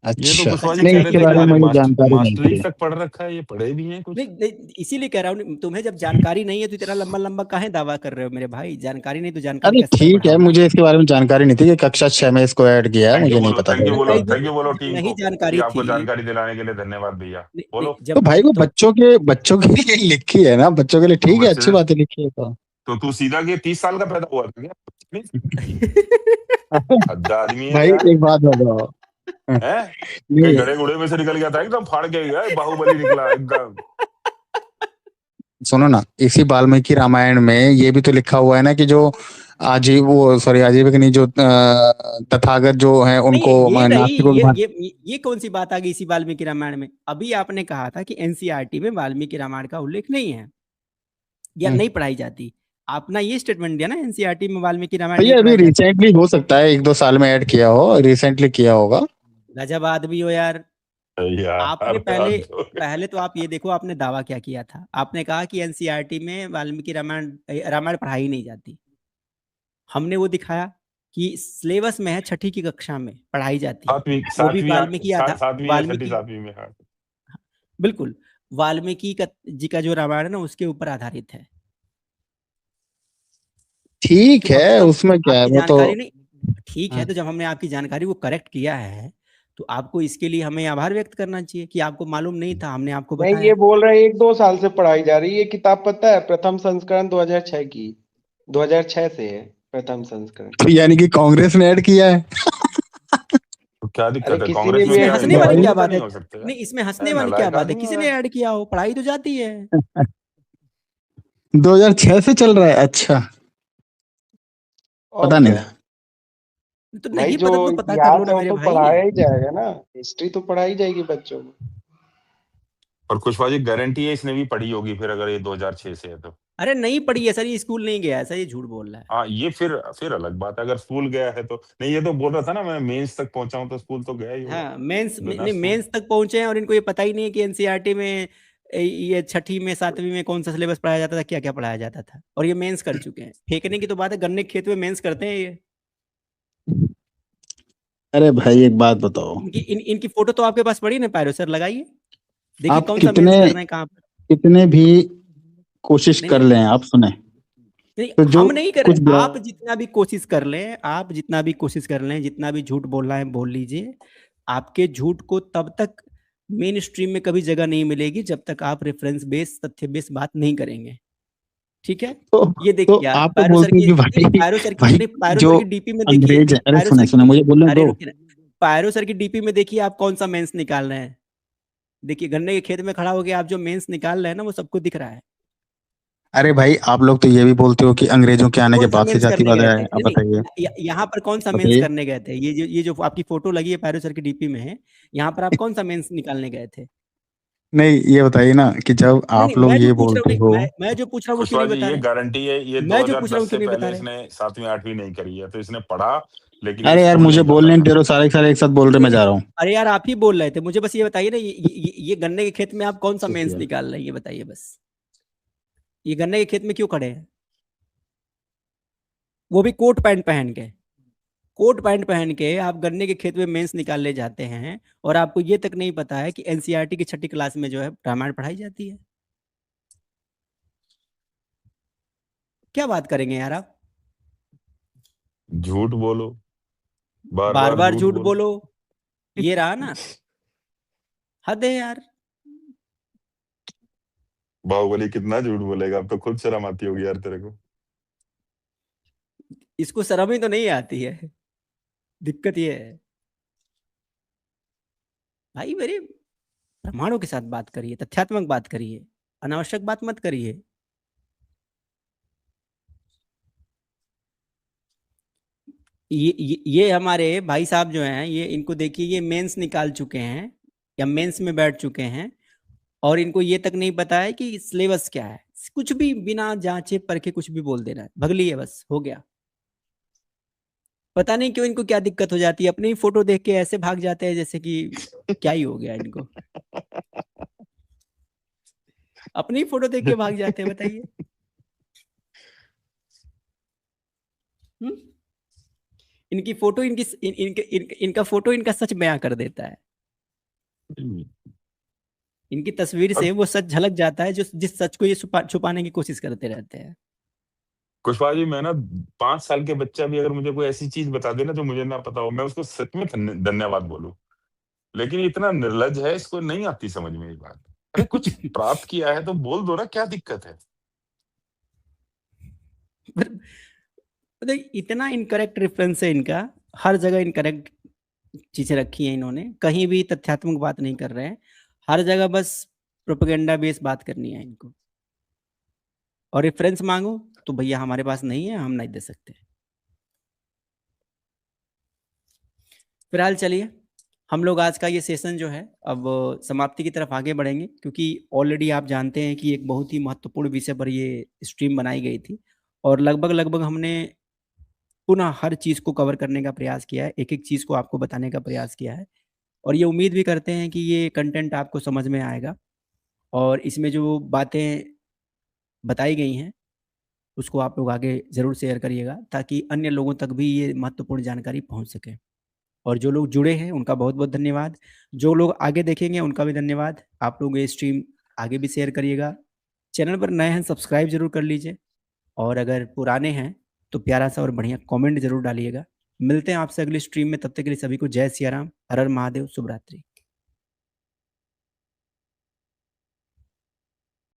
ये तो अच्छा, कुशवाहा जी कक्षा नहीं कह 6 रहे की इसके थे कि बारे में किताब मैंने है। मुझे जानकारी नहीं मास्टरीज थी। तक पढ़ रखा है, ये पढ़े भी हैं कुछ। नहीं इसीलिए कह रहा हूँ, तुम्हें जब जानकारी नहीं है तो इतना लंबा लंबा काहे दावा कर रहे हो मेरे भाई? जानकारी नहीं तो जानकारी अरे का स्तर ठीक है, बढ़ाओ ना। मुझे इसके बारे में जानकारी नहीं थी कि कक्षा 6 में इसको ऐड किया है, मुझे नहीं पता था। नहीं थैंक यू बोलो जो टीम नहीं को कि जानकारी आपको थी। जानकारी दिलाने के लिए धन्यवाद भैया। नहीं, बोलो। तो जब भाई वो तो बच्चों के लिए लिखी है ना, बच्चों के लिए तो ठीक है, बच्चे अच्छी बात है लिखी है तो। तो तू सीधा के 30 साल का पैदा हुआ था क्या? हद आदमी है भाई यार। एक बात बताओ, है कहीं ये गड़े गुड़े में से निकल गया था एकदम, फाड़ के गया, बाहुबली निकला एकदम। सुनो ना, इसी वाल्मीकि रामायण में ये भी तो लिखा हुआ है ना कि जो आजीव वो सॉरी आजीविक नहीं, जो तथागत जो है नहीं उनको ये नहीं, नास्तिकों के ये कौन सी बात आ गई इसी वाल्मीकि रामायण में? अभी आपने कहा था कि एनसीईआरटी में वाल्मीकि रामायण का उल्लेख नहीं है या नहीं पढ़ाई जाती। आपने ये स्टेटमेंट दिया ना, एनसीईआरटी में वाल्मीकि रामायण नहीं भैया अभी पढ़ाई जाती। रिसेंटली हो सकता है 1-2 साल में ऐड किया हो, रिसेंटली किया होगा। गजब आदमी हो यार। आपने यार पहले हद हो गई। पहले तो आप ये देखो, आपने दावा क्या किया था? आपने कहा कि एनसीईआरटी में वाल्मीकि रामायण रामायण पढ़ाई नहीं जाती। हमने वो दिखाया कि सिलेबस में है, 6ठी की कक्षा में पढ़ाई जाती है, सातवीं वो भी सातवीं वाल्मीकि सातवीं या छठी वाल्मीकि सातवीं में, हाँ। बिल्कुल वाल्मीकि जी का जो रामायण है ना, उसके ऊपर आधारित है। ठीक तो अभी है, हम उसमें क्या है आपकी वो तो। जानकारी नहीं, ठीक है, तो जब हमने आपकी जानकारी को करेक्ट किया है, तो आपको इसके लिए हमें आभार व्यक्त करना चाहिए कि आपको मालूम नहीं था, हमने आपको नहीं, बताया। ये बोल रहे हैं 1-2 साल से पढ़ाई जा रही है। ये किताब पता है प्रथम संस्करण 2006 की, 2006 से है प्रथम संस्करण। तो यानी कि कांग्रेस ने ऐड किया है। तो क्या अरे दिक्कत है? किसी कांग्रेस ने में भी इसमें क्या ऐड हंसने किया वाली हो। क्या तो बात नहीं है? हो सकते यार। नहीं, इसमें हंसने अरे वाली क्या नालायक बात है? आदमी किसी हो ने यार। ऐड किया हो, पढ़ाई तो जाती है। 2006 से चल रहा है, अच्छा और पता नहीं क्या था। तो भाई, नहीं जो पता तो पता कर लो इतिहास ना है वो मेरे तो भाई। पढ़ाया ही जाएगा ना, हिस्ट्री तो पढ़ाई जाएगी बच्चों को। और कुशवाहा जी गारंटी है इसने भी पढ़ी होगी फिर, अगर ये 2006 से है तो। अरे नहीं पढ़ी है सर, ये स्कूल नहीं गया है सर, ये झूठ बोल रहा है। हाँ, ये फिर अलग बात है, अगर स्कूल गया है तो। नहीं, ये तो बोल रहा था ना मैं मेंस तक पहुंचा हूं, तो स्कूल तो गया ही होगा। हाँ, मेंस बिना नहीं, स्कूल। मेंस तक पहुंचे हैं और इनको ये पता ही नहीं है कि एनसीईआरटी में ये 6ठी में 7वीं में कौन सा सिलेबस पढ़ाया जाता था, क्या क्या पढ़ाया जाता था, और ये मेंस कर चुके हैं। फेंकने की तो बात है, गन्ने के खेत में मेंस करते हैं ये। अरे भाई एक बात बताओ, इनकी फोटो तो आपके पास पड़ी ना, पायरो सर लगाइए, देखिए आप कौन सा कितने मेंस कर रहे हैं, कहाँ पर। कितने भी कोशिश नहीं कर नहीं लें, आप सुने नहीं, तो जो हम नहीं कर रहे। कुछ आप जितना भी कोशिश कर लें, आप जितना भी कोशिश कर लें, जितना भी झूठ बोलना है बोल लीजिए, आपके झूठ को तब तक मेन स्ट्रीम में कभी जगह नहीं मिलेगी जब तक आप रेफरेंस बेस, तथ्य बेस बात नहीं करेंगे। ठीक है, तो, ये तो देखिए आप तो पायरो सर बोलते हैं की कि नहीं, भाई पायरो सर की भाई नहीं, पायरो जो सर की डीपी में देखिए, अंग्रेज है, अरे पायरो सुने सर सुने मुझे बोलने अरे दो। रुकिए ना, पायरो सर की डीपी में देखिए आप कौन सा मेंस निकाल रहे हैं। देखिए गन्ने के खेत में खड़ा होकर आप जो मेंस निकाल रहे हैं ना, वो सबको दिख रहा है। अरे भाई आप लोग तो ये भी बोलते हो कि अंग्रेजों के आने के कौन सा बाद से मेंस करने जातिवाद गए आया थे? है, अब नहीं बताइए नहीं, यहाँ पर कौन सा मेंस बताइए। करने गए थे? ये जो आपकी फोटो लगी है पायरो सर की डीपी में है, यहाँ पर आप कौन सा मेंस निकालने गए थे? नहीं ये बताइए ना कि जब नहीं आप नहीं, लोग मैं जो ये पूछ रहा हूँ, बोलते नहीं हो। मैं जो पूछ रहा हूँ वो क्यों कुशवाहा नहीं जी बता ये रहे? गारंटी है, ये मैं जो पूछ रहा 2010 हूँ से क्यों नहीं बता पहले रहे? इसने 7वीं 8वीं नहीं करी है, तो इसने पढ़ा, लेकिन ये अरे यार स्कूल मुझे नहीं जाता बोलने था। दे दो, सारे सारे एक साथ बोल रहे, नहीं मैं नहीं, जा रहा हूँ। अरे यार आप ही बोल रहे थे, मुझे बस ये बताइए ना, ये गन्ने के खेत में आप कौन सा मेंस शुक्रिया। निकाल रहे हैं, ये बताइए बस। ये गन्ने के खेत में क्यों खड़े हैं? वो भी कोट पैंट पहन के, कोट पैंट पहन के आप गन्ने के खेत में मेंस निकालने जाते हैं, और आपको ये तक नहीं पता है कि एनसीईआरटी की 6ठी क्लास में जो है रामायण पढ़ाई जाती है। क्या बात करेंगे यार आप? झूठ बोलो, बार बार बार बार झूठ झूठ बोलो। बोलो, ये रहा ना, हद है यार। बाहुबली कितना झूठ बोलेगा, अब तो खुद शर्म आती होगी यार तेरे को। इसको शर्म ही तो नहीं आती है, दिक्कत ये है भाई। मेरे प्रमाणों के साथ बात करिए, तथ्यात्मक बात करिए, अनावश्यक बात मत करिए। ये हमारे भाई साहब जो हैं, ये इनको देखिए, ये मेंस निकाल चुके हैं या मेंस में बैठ चुके हैं, और इनको ये तक नहीं पता है कि सिलेबस क्या है। कुछ भी बिना जांचे परखे कुछ भी बोल देना है, भगली है, बस हो गया। पता नहीं क्यों इनको क्या दिक्कत हो जाती है, अपनी ही फोटो देख के ऐसे भाग जाते हैं जैसे कि क्या ही हो गया इनको। अपनी ही फोटो देख के भाग जाते हैं, बताइए। हम्म? इनकी फोटो इनका फोटो इनका सच बयां कर देता है। इनकी तस्वीर और से वो सच झलक जाता है, जो जिस सच को ये छुपाने की कोशिश करते रहते हैं। कुशवाहा जी, मैं ना 5 साल के बच्चा भी अगर मुझे कोई ऐसी चीज बता देना जो मुझे ना पता हो, मैं उसको सच में धन्यवाद बोलूं। लेकिन ये इतना निर्लज है, इसको नहीं आती समझ में ये बात। अरे कुछ प्राप्त किया है तो बोल दो ना, क्या दिक्कत है? मतलब इतना इनकरेक्ट रेफरेंस है इनका, हर जगह इनकरेक्ट चीजें रखी हैं इन्होंने, कहीं भी तथ्यात्मक बात नहीं कर रहे हैं, हर जगह बस प्रोपेगेंडा बेस्ड बात करनी है इनको। और रेफरेंस मांगो तो भैया हमारे पास नहीं है, हम नहीं दे सकते। फिलहाल चलिए हम लोग आज का ये सेशन जो है अब समाप्ति की तरफ आगे बढ़ेंगे, क्योंकि ऑलरेडी आप जानते हैं कि एक बहुत ही महत्वपूर्ण विषय पर ये स्ट्रीम बनाई गई थी और लगभग हमने पुनः हर चीज़ को कवर करने का प्रयास किया है, एक एक चीज़ को आपको बताने का प्रयास किया है और ये उम्मीद भी करते हैं कि ये कंटेंट आपको समझ में आएगा और इसमें जो बातें बताई गई हैं उसको आप लोग आगे ज़रूर शेयर करिएगा ताकि अन्य लोगों तक भी ये महत्वपूर्ण जानकारी पहुंच सके। और जो लोग जुड़े हैं उनका बहुत बहुत धन्यवाद, जो लोग आगे देखेंगे उनका भी धन्यवाद। आप लोग ये स्ट्रीम आगे भी शेयर करिएगा, चैनल पर नए हैं सब्सक्राइब जरूर कर लीजिए और अगर पुराने हैं तो प्यारा सा और बढ़िया कमेंट जरूर डालिएगा। मिलते हैं आपसे अगली स्ट्रीम में, तब तक के लिए सभी को जय सिया राम, हर हर महादेव, शुभ रात्रि।